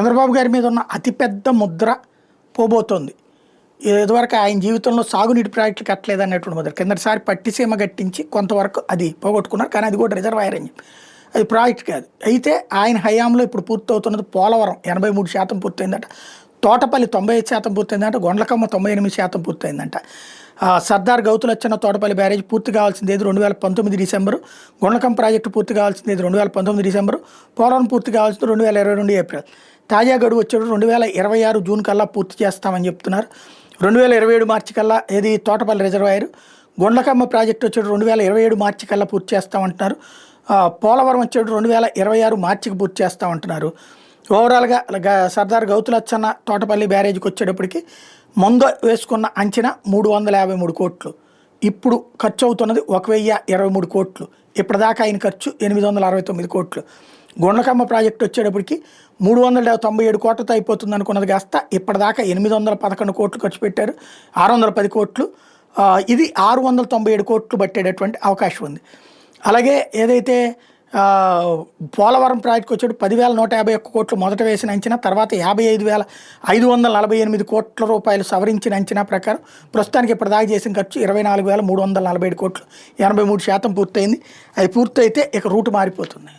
చంద్రబాబు గారి మీద ఉన్న అతిపెద్ద ముద్ర పోబోతోంది. ఇదివరకు ఆయన జీవితంలో సాగునీటి ప్రాజెక్టులు కట్టలేదు అనేటువంటి ముద్ర. కిందటిసారి పట్టిసీమ కట్టించి కొంతవరకు అది పోగొట్టుకున్నారు, కానీ అది కూడా రిజర్వాయర్ అని చెప్పి అది ప్రాజెక్ట్ కాదు. అయితే ఆయన హయాంలో ఇప్పుడు పూర్తవుతున్నది పోలవరం 83% పూర్తయిందట, తోటపల్లి 95% పూర్తయిందంట, గొండ్లకమ్మ 98% పూర్తయిందంట. సర్దార్ గౌతులచ్చన్న తోటపల్లి బ్యారేజ్ పూర్తి కావాల్సింది 2019 డిసెంబరు, గొండ్లకమ్మ ప్రాజెక్టు పూర్తి కావాల్సింది 2019 డిసెంబరు, పోలవరం పూర్తి కావాల్సింది 2022 ఏప్రిల్. తాజా గడువు వచ్చేటప్పుడు 2026 జూన్ కల్లా పూర్తి చేస్తామని చెప్తున్నారు. 2027 మార్చి కల్లా ఏది తోటపల్లి రిజర్వాయర్, గొండ్లకమ్మ ప్రాజెక్టు వచ్చేటప్పుడు 2027 మార్చి కల్లా పూర్తి చేస్తామంటున్నారు. పోలవరం వచ్చేటప్పుడు 2026 మార్చికి పూర్తి చేస్తామంటున్నారు. ఓవరాల్గా సర్దార్ గౌతులచ్చన్న తోటపల్లి బ్యారేజ్కి వచ్చేటప్పటికి ముందు వేసుకున్న అంచనా 353 కోట్లు, ఇప్పుడు ఖర్చు అవుతున్నది 1023 కోట్లు. ఇప్పటిదాకా ఆయన ఖర్చు 869 కోట్లు. గొండ్లకమ్మ ప్రాజెక్టు వచ్చేటప్పటికి 397 కోట్లతో అయిపోతుంది అనుకున్నది కాస్త ఇప్పటిదాకా 811 కోట్లు ఖర్చు పెట్టారు, 610 కోట్లు. ఇది 697 కోట్లు పట్టేటటువంటి అవకాశం ఉంది. అలాగే ఏదైతే పోలవరం ప్రాజెక్టుకి వచ్చేటప్పుడు 10,151 కోట్లు మొదట వేసిన అంచనా, తర్వాత 55,548 కోట్ల రూపాయలు సవరించిన అంచనా ప్రకారం ప్రస్తుతానికి ఇప్పటిదాకా చేసిన ఖర్చు 24,347 కోట్లు, 83% పూర్తయింది. అది పూర్తయితే ఇక రూటు మారిపోతుంది.